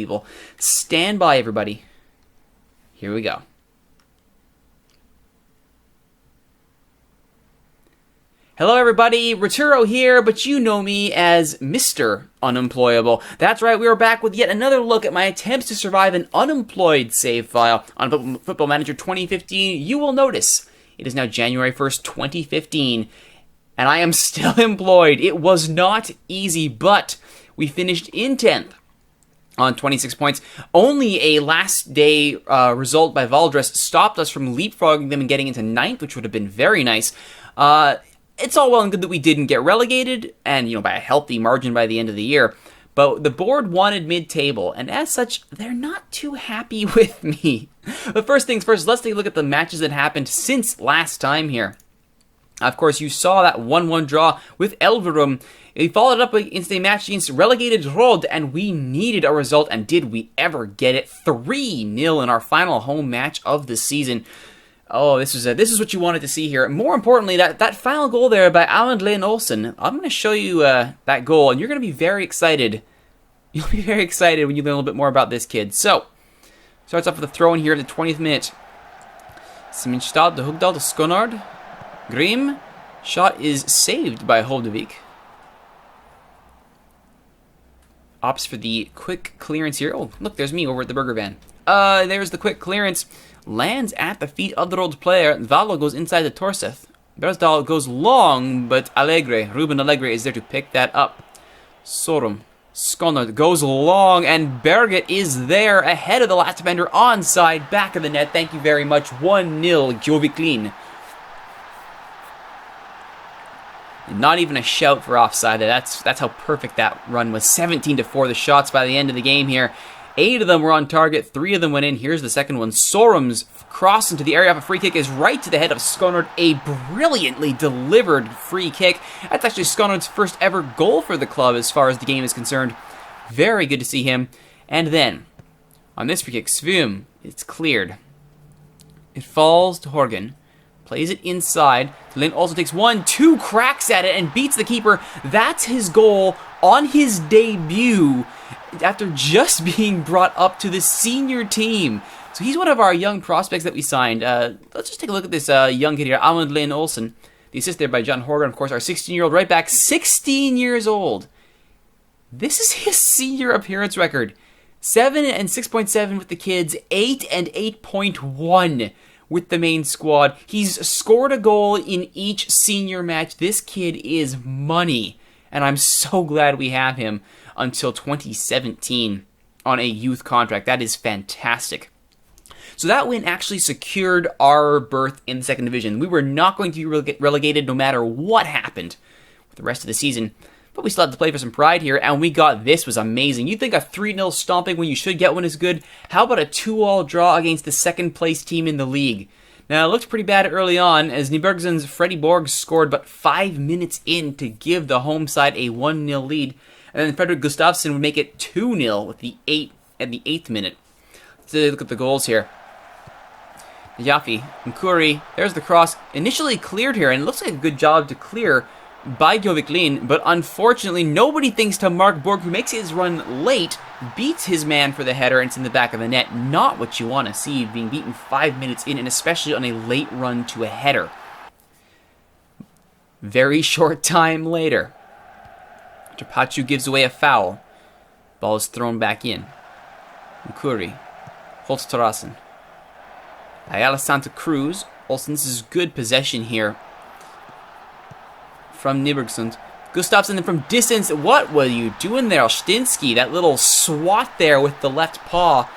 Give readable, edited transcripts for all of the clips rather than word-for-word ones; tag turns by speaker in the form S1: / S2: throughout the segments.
S1: People, stand by, everybody. Here we go. Hello, everybody. Rituro here, but you know me as Mr. Unemployable. That's right, we are back with yet another look at my attempts to survive an unemployed save file on Football Manager 2015. You will notice it is now January 1st, 2015, and I am still employed. It was not easy, but we finished in 10th. On 26 points. Only a last day result by Valdres stopped us from leapfrogging them and getting into 9th, which would have been very nice. It's all well and good that we didn't get relegated, and by a healthy margin by the end of the year. But the board wanted mid-table, and as such, they're not too happy with me. But first things first, let's take a look at the matches that happened since last time here. Of course, you saw that 1-1 draw with Elverum. We followed up against a match against relegated Rod, and we needed a result, and did we ever get it? 3-0 in our final home match of the season. Oh, this is what you wanted to see here. More importantly, that final goal there by Lyn Olsen, I'm going to show you that goal, and you're going to be very excited. You'll be very excited when you learn a little bit more about this kid. So, starts off with a throw-in here at the 20th minute. Simenstad to Hugdal to Skonard. Grim. Shot is saved by Holdevik. Opts for the quick clearance here. Oh, look, there's me over at the burger van. There's the quick clearance. Lands at the feet of the rolled player. Valo goes inside the Torseth. Bersdal goes long, but Ruben Allegre is there to pick that up. Sorum. Skonard goes long, and Berget is there ahead of the last defender, onside, back of the net. Thank you very much. 1-0, Gjøvik-Lyn. Not even a shout for offside. That's how perfect that run was. 17-4 the shots by the end of the game here. 8 of them were on target. 3 of them went in. Here's the second one. Sorum's cross into the area of a free kick is right to the head of Skonard. A brilliantly delivered free kick. That's actually Skonard's first ever goal for the club as far as the game is concerned. Very good to see him. And then, on this free kick, Svum, it's cleared. It falls to Horgan. Plays it inside. Lyn also takes 1-2 cracks at it and beats the keeper. That's his goal on his debut after just being brought up to the senior team. So he's one of our young prospects that we signed. Let's just take a look at this young kid here, Lyn Olsen. The assist there by John Horgan, of course, our 16-year-old right back, 16 years old. This is his senior appearance record. 7 and 6.7 with the kids, 8 and 8.1 with the main squad. He's scored a goal in each senior match. This kid is money, and I'm so glad we have him until 2017 on a youth contract. That is fantastic. So that win actually secured our berth in the second division. We were not going to be relegated no matter what happened with the rest of the season, but we still had to play for some pride here, and we got this. Was amazing. You think a 3-0 stomping when you should get one is good? How about a 2-2 draw against the second place team in the league? Now, it looked pretty bad early on as Nybergson's Freddie Borg scored but 5 minutes in to give the home side a 1-0 lead, and then Fredrik Gustafsson would make it 2-0 with the 8th minute. Let's look at the goals here. Jaffe, Nkuri, there's the cross, initially cleared here, and it looks like a good job to clear by Gjøvik-Lyn, but unfortunately nobody thinks to Mark Borg, who makes his run late, beats his man for the header, and it's in the back of the net. Not what you want to see, being beaten 5 minutes in, and especially on a late run to a header. Very short time later, Pachu gives away a foul. Ball is thrown back in. Nkuri, Holtz Torasen, Ayala Santa Cruz. Olsen, this is good possession here from Nybergsund. Gustafsson, then from distance, what were you doing there, Ostinsky? That little swat there with the left paw.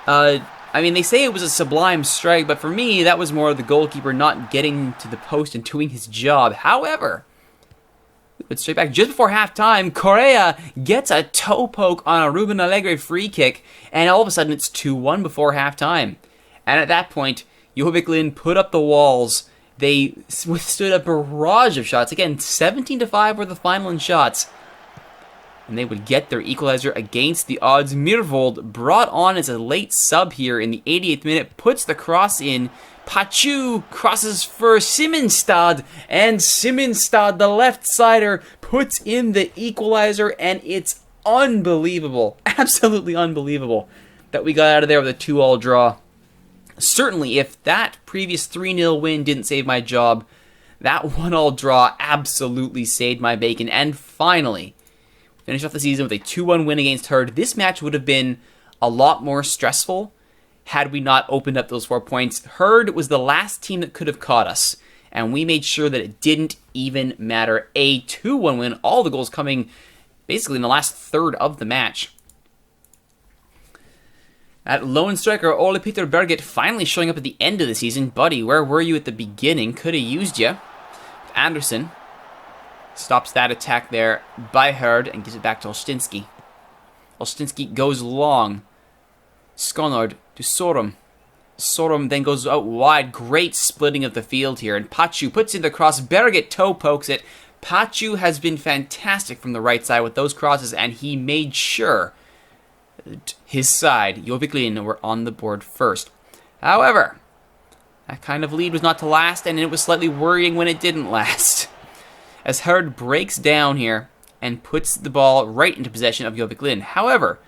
S1: I mean, they say it was a sublime strike, but for me, that was more of the goalkeeper not getting to the post and doing his job. However, but straight back just before halftime, Correa gets a toe poke on a Ruben Allegre free kick, and all of a sudden it's 2-1 before halftime. And at that point, Gjøvik-Lyn put up the walls. They withstood a barrage of shots. Again, 17-5 were the final in shots. And they would get their equalizer against the odds. Mirvold, brought on as a late sub here in the 88th minute, puts the cross in. Pachu crosses for Simenstad, and Simenstad, the left-sider, puts in the equalizer, and it's unbelievable, absolutely unbelievable that we got out of there with a 2-2 draw. Certainly, if that previous 3-0 win didn't save my job, that 1-1 draw absolutely saved my bacon. And finally, finish off the season with a 2-1 win against Herd. This match would have been a lot more stressful had we not opened up those 4 points. Herd was the last team that could have caught us, and we made sure that it didn't even matter. A 2-1 win, all the goals coming basically in the last third of the match. That lone striker, Ole Peter Berget, finally showing up at the end of the season. Buddy, where were you at the beginning? Could have used you. Anderson stops that attack there by Herd and gives it back to Olsztynski. Olsztynski goes long. Skonord to Sorum. Sorum then goes out wide. Great splitting of the field here. And Pachu puts in the cross. Berget toe pokes it. Pachu has been fantastic from the right side with those crosses, and he made sure his side, Gjøvik-Lyn, were on the board first. However, that kind of lead was not to last, and it was slightly worrying when it didn't last. As Herd breaks down here and puts the ball right into possession of Gjøvik-Lyn. However,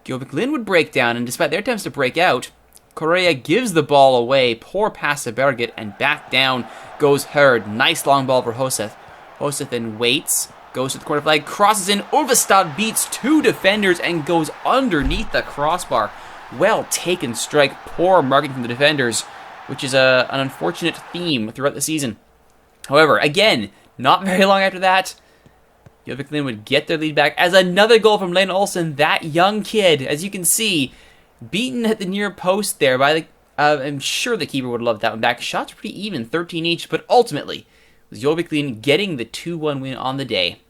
S1: Gjøvik-Lyn would break down, and despite their attempts to break out, Correa gives the ball away. Poor pass to Berget, and back down goes Herd. Nice long ball for Hoseth. Hoseth then waits. Goes to the corner flag, crosses in, Ulvestad beats 2 defenders and goes underneath the crossbar. Well taken strike, poor marking from the defenders, which is an unfortunate theme throughout the season. However, again, not very long after that, Gjøvik-Lyn would get their lead back as another goal from Lane Olsen, that young kid, as you can see, beaten at the near post there by the, I'm sure the keeper would have loved that one back. Shots pretty even, 13 each, but ultimately, was Gjøvik-Lyn getting the 2-1 win on the day.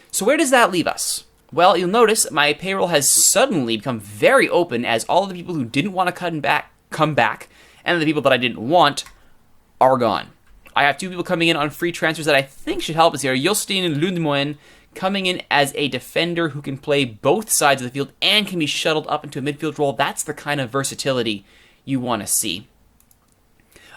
S1: So where does that leave us? Well, you'll notice my payroll has suddenly become very open as all of the people who didn't want to come back, and the people that I didn't want are gone. I have 2 people coming in on free transfers that I think should help us here. Jostein Lundmoen coming in as a defender who can play both sides of the field and can be shuttled up into a midfield role. That's the kind of versatility you want to see.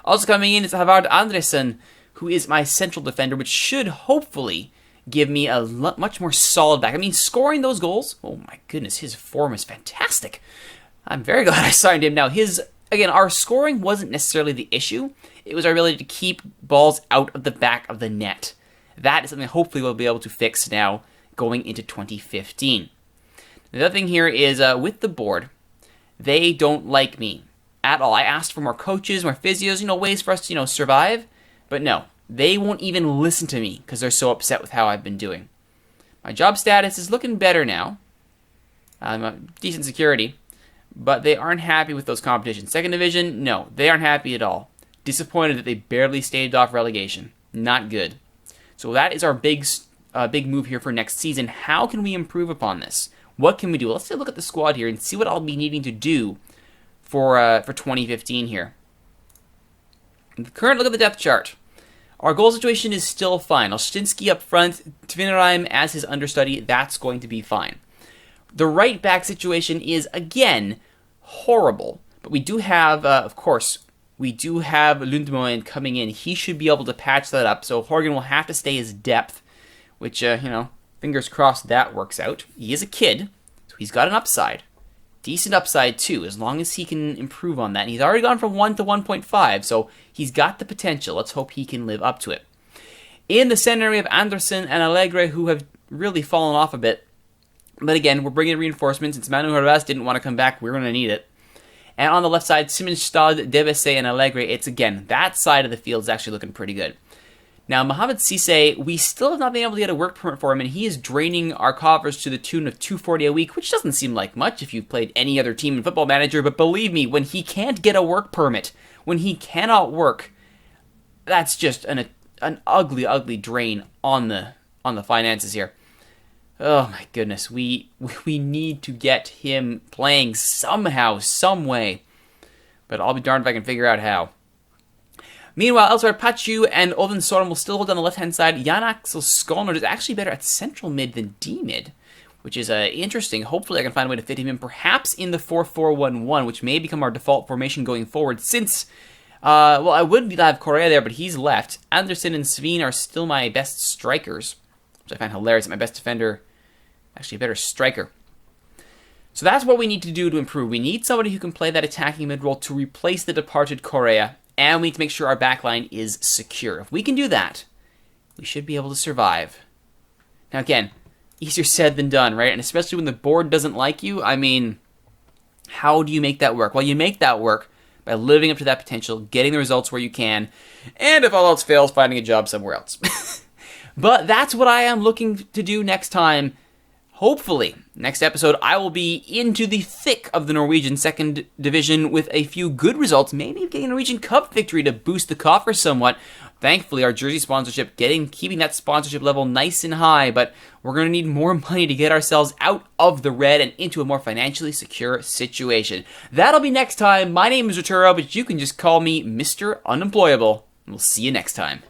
S1: Also coming in is Havard Andresen, who is my central defender, which should hopefully give me a much more solid back. I mean, scoring those goals, oh my goodness, his form is fantastic. I'm very glad I signed him. Now, again, our scoring wasn't necessarily the issue. It was our ability to keep balls out of the back of the net. That is something hopefully we'll be able to fix now going into 2015. The other thing here is with the board, they don't like me at all. I asked for more coaches, more physios, ways for us to, survive. But no, they won't even listen to me because they're so upset with how I've been doing. My job status is looking better now. I'm a decent security, but they aren't happy with those competitions. Second division, no, they aren't happy at all. Disappointed that they barely staved off relegation. Not good. So that is our big move here for next season. How can we improve upon this? What can we do? Let's take a look at the squad here and see what I'll be needing to do for 2015 here. The current look at the depth chart. Our goal situation is still fine. Olsztynski up front, Tvinnereim as his understudy, that's going to be fine. The right back situation is, again, horrible. But we do have, of course, Lundmoen coming in. He should be able to patch that up. So Horgan will have to stay his depth, which, fingers crossed that works out. He is a kid, so he's got an upside. Decent upside, too, as long as he can improve on that. And he's already gone from 1 to 1.5, so he's got the potential. Let's hope he can live up to it. In the center, we have Anderson and Allegre, who have really fallen off a bit. But again, we're bringing reinforcements. Since Manu Hervas didn't want to come back, we're going to need it. And on the left side, Simonstad, Debese, and Allegre, it's again, that side of the field is actually looking pretty good. Now, Mohamed Cisse, we still have not been able to get a work permit for him, and he is draining our coffers to the tune of $240 a week, which doesn't seem like much if you've played any other team in Football Manager, but believe me, when he can't get a work permit, when he cannot work, that's just an ugly, ugly drain on the finances here. Oh my goodness, we need to get him playing somehow, some way, but I'll be darned if I can figure out how. Meanwhile, elsewhere, Pachu and Oven Sorum will still hold on the left-hand side. Jan Axel Skolner is actually better at central mid than D-mid, which is interesting. Hopefully I can find a way to fit him in, perhaps in the 4-4-1-1, which may become our default formation going forward, since, I would have Correa there, but he's left. Anderson and Sveen are still my best strikers, which I find hilarious. My best defender Actually, a better striker. So that's what we need to do to improve. We need somebody who can play that attacking mid role to replace the departed Correa, and we need to make sure our backline is secure. If we can do that, we should be able to survive. Now again, easier said than done, right? And especially when the board doesn't like you, I mean, how do you make that work? Well, you make that work by living up to that potential, getting the results where you can, and if all else fails, finding a job somewhere else. But that's what I am looking to do next time. Hopefully, next episode, I will be into the thick of the Norwegian second division with a few good results, maybe getting a Norwegian Cup victory to boost the coffers somewhat. Thankfully, our jersey sponsorship, keeping that sponsorship level nice and high, but we're going to need more money to get ourselves out of the red and into a more financially secure situation. That'll be next time. My name is Rituro, but you can just call me Mr. Unemployable. We'll see you next time.